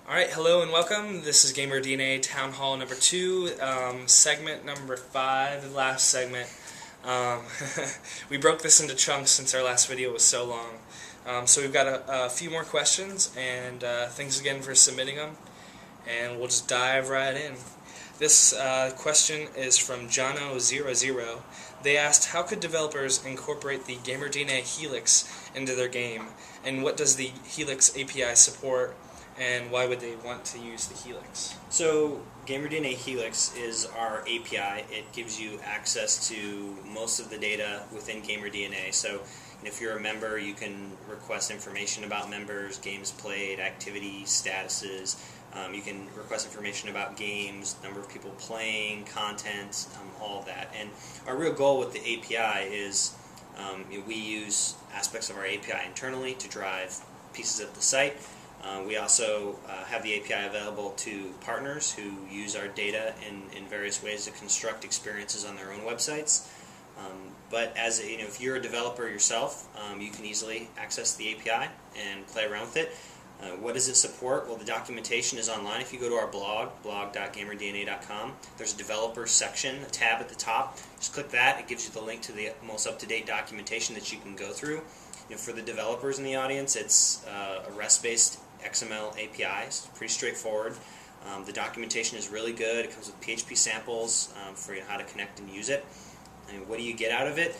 Alright, hello and welcome. This is GamerDNA Townhall number 2, segment number 5, the last segment. We broke this into chunks since our last video was so long. So we've got a few more questions, and thanks again for submitting them, and we'll just dive right in. This question is from Jono00. They asked, how could developers incorporate the GamerDNA Helix into their game, and what does the Helix API support? And why would they want to use the Helix? So GamerDNA Helix is our API. It gives you access to most of the data within GamerDNA. So if you're a member, you can request information about members, games played, activity, statuses. You can request information about games, number of people playing, content, all of that. And our real goal with the API is we use aspects of our API internally to drive pieces of the site. We also have the API available to partners who use our data in various ways to construct experiences on their own websites. But as if you're a developer yourself, you can easily access the API and play around with it. What does it support? Well, the documentation is online. If you go to our blog.gamerdna.com, there's a developer section, a tab at the top. Just click that. It gives you the link to the most up-to-date documentation that you can go through. For the developers in the audience, it's a REST-based XML API. It's pretty straightforward. The documentation is really good. It comes with PHP samples for how to connect and use it. What do you get out of it?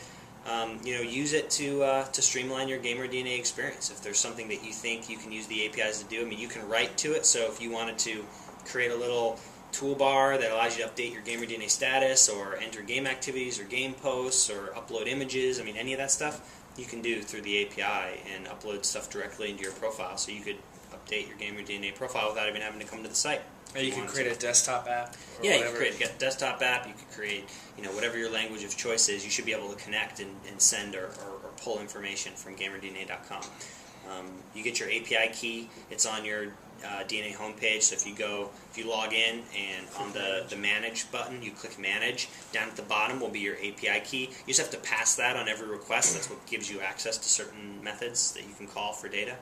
Use it to streamline your GamerDNA experience. If there's something that you think you can use the APIs to do, you can write to it. So if you wanted to create a little toolbar that allows you to update your GamerDNA status, or enter game activities, or game posts, or upload images, any of that stuff, you can do through the API and upload stuff directly into your profile. So you could update your GamerDNA profile without even having to come to the site. Or you could create a desktop app. Yeah, you could create a desktop app. You could create, whatever your language of choice is. You should be able to connect and send or pull information from GamerDNA.com. You get your API key. It's on your DNA homepage. So if you log in and on the Manage button, you click Manage. Down at the bottom will be your API key. You just have to pass that on every request. That's what gives you access to certain methods that you can call for data.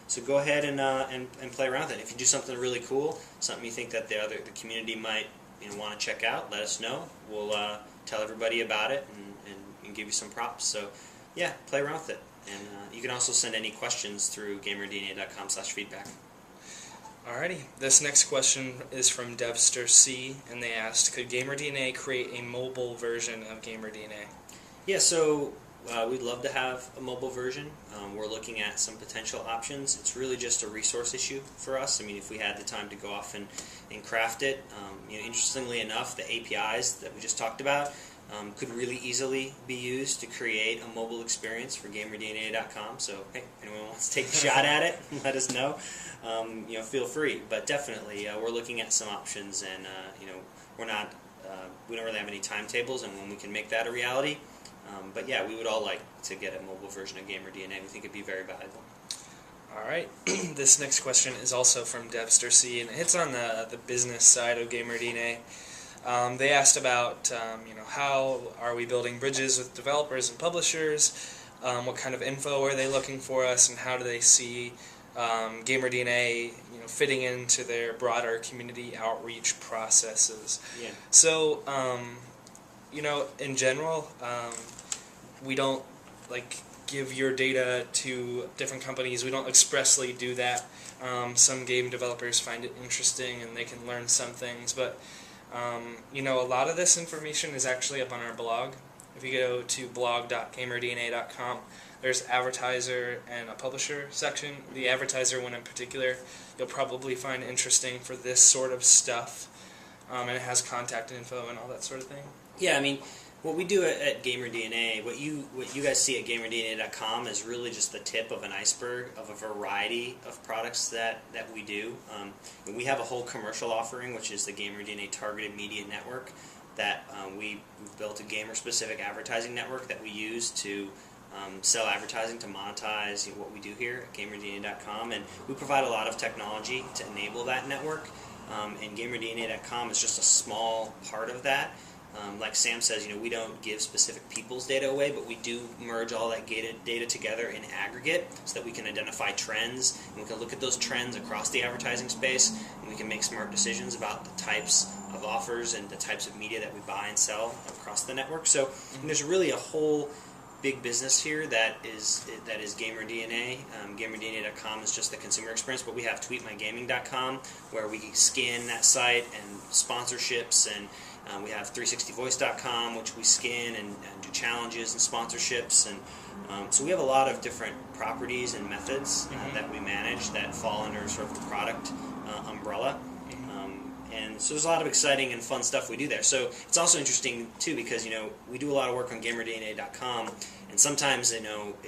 So go ahead and play around with it. If you do something really cool, something you think that the community might want to check out, let us know. We'll tell everybody about it and give you some props. So yeah, play around with it. And you can also send any questions through gamerdna.com/feedback. Alrighty, this next question is from DevsterC, and they asked, could GamerDNA create a mobile version of GamerDNA? Yeah, so we'd love to have a mobile version. We're looking at some potential options. It's really just a resource issue for us. If we had the time to go off and craft it. Interestingly enough, the APIs that we just talked about could really easily be used to create a mobile experience for GamerDNA.com. So, hey, anyone wants to take a shot at it, let us know. Feel free. But definitely, we're looking at some options, and we don't really have any timetables and when we can make that a reality. But yeah, we would all like to get a mobile version of GamerDNA. We think it'd be very valuable. Alright, this next question is also from DevsterC, and it hits on the business side of GamerDNA. They asked about how are we building bridges with developers and publishers, what kind of info are they looking for us, and how do they see GamerDNA fitting into their broader community outreach processes. Yeah. So in general, we don't give your data to different companies. We don't expressly do that. Some game developers find it interesting and they can learn some things, but a lot of this information is actually up on our blog. If you go to blog.gamerdna.com, there's advertiser and a publisher section. The advertiser one in particular, you'll probably find interesting for this sort of stuff, and it has contact info and all that sort of thing. Yeah, what we do at GamerDNA, what you guys see at GamerDNA.com is really just the tip of an iceberg of a variety of products that we do. We have a whole commercial offering, which is the GamerDNA Targeted Media Network, that we've built a gamer-specific advertising network that we use to sell advertising to monetize what we do here at GamerDNA.com, and we provide a lot of technology to enable that network, and GamerDNA.com is just a small part of that. Like Sam says, we don't give specific people's data away, but we do merge all that data together in aggregate so that we can identify trends, and we can look at those trends across the advertising space, and we can make smart decisions about the types of offers and the types of media that we buy and sell across the network. So there's really a whole big business here that is GamerDNA. GamerDNA.com is just the consumer experience, but we have TweetMyGaming.com where we scan that site and sponsorships, and we have 360voice.com, which we skin and do challenges and sponsorships, and so we have a lot of different properties and methods that we manage that fall under sort of the product umbrella. And so there's a lot of exciting and fun stuff we do there. So it's also interesting too because we do a lot of work on GamerDNA.com, and sometimes it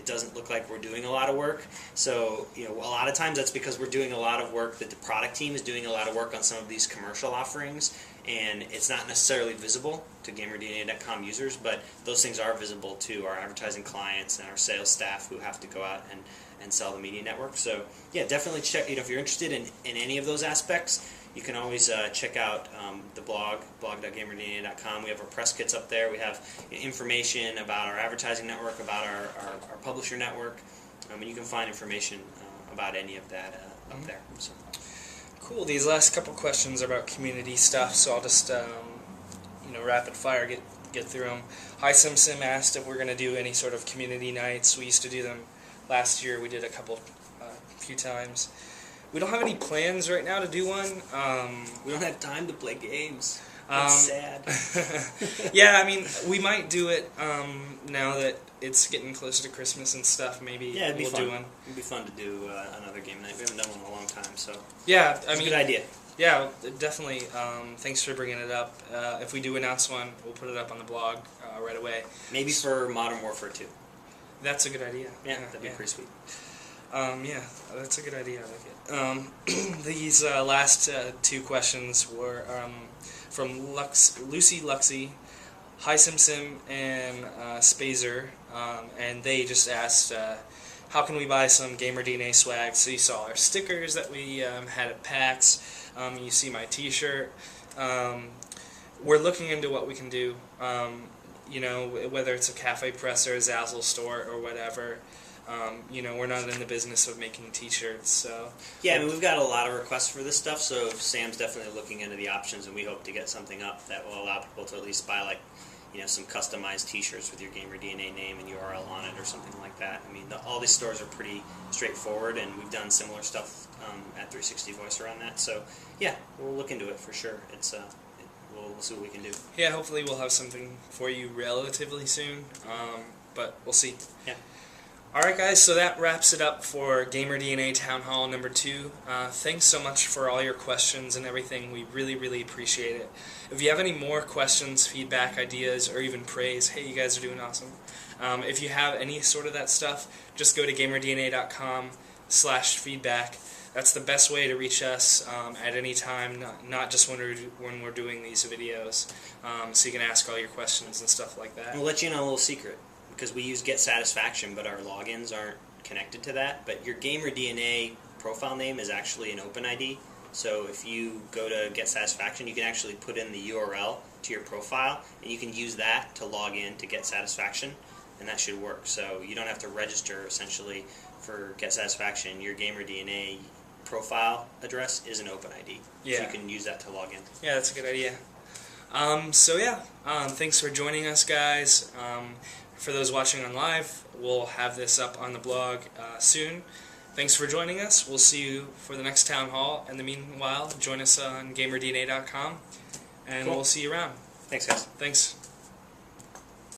doesn't look like we're doing a lot of work. So a lot of times that's because we're doing a lot of work, that the product team is doing a lot of work on some of these commercial offerings, and it's not necessarily visible to GamerDNA.com users, but those things are visible to our advertising clients and our sales staff who have to go out and sell the media network. So yeah, definitely check. If you're interested in any of those aspects, you can always check out the blog.gamerdna.com. We have our press kits up there. We have information about our advertising network, about our publisher network, and you can find information about any of that up there. So. Cool. These last couple questions are about community stuff, so I'll just rapid fire get through them. Hi Sim asked if we're going to do any sort of community nights. We used to do them last year. We did a few times. We don't have any plans right now to do one. We don't have time to play games. That's sad. Yeah, I mean, we might do it now that it's getting closer to Christmas and stuff. Maybe we'll do one. It'd be fun to do another game night. We haven't done one in a long time, so yeah, it's a good idea. Yeah, definitely. Thanks for bringing it up. If we do announce one, we'll put it up on the blog right away. Maybe for Modern Warfare 2. That's a good idea. Yeah, that'd be pretty sweet. Yeah, that's a good idea. I like it. These last two questions were from Lucy Luxy, Hi Sim, and Spazer, and they just asked, how can we buy some GamerDNA swag? So you saw our stickers that we had at PAX. You see my T-shirt. We're looking into what we can do. Whether it's a Cafe Press or a Zazzle store or whatever. We're not in the business of making T-shirts, so... Yeah, I mean, we've got a lot of requests for this stuff, so Sam's definitely looking into the options, and we hope to get something up that will allow people to at least buy, some customized T-shirts with your GamerDNA name and URL on it or something like that. I mean, all these stores are pretty straightforward, and we've done similar stuff at 360 Voice around that, so yeah, we'll look into it for sure. We'll see what we can do. Yeah, hopefully we'll have something for you relatively soon, but we'll see. Yeah. Alright guys, so that wraps it up for GamerDNA Townhall number 2. Thanks so much for all your questions and everything. We really, really appreciate it. If you have any more questions, feedback, ideas, or even praise, hey, you guys are doing awesome. If you have any sort of that stuff, just go to GamerDNA.com/feedback. That's the best way to reach us at any time, not just when we're doing these videos. So you can ask all your questions and stuff like that. We'll let you in on a little secret. Because we use Get Satisfaction, but our logins aren't connected to that. But your GamerDNA profile name is actually an OpenID. So if you go to Get Satisfaction, you can actually put in the URL to your profile, and you can use that to log in to Get Satisfaction, and that should work. So you don't have to register, essentially, for Get Satisfaction. Your GamerDNA profile address is an OpenID. Yeah. So you can use that to log in. Yeah, that's a good idea. Thanks for joining us, guys. For those watching on live, we'll have this up on the blog soon. Thanks for joining us. We'll see you for the next Town Hall. In the meanwhile, join us on GamerDNA.com, and Cool. We'll see you around. Thanks, guys. Thanks.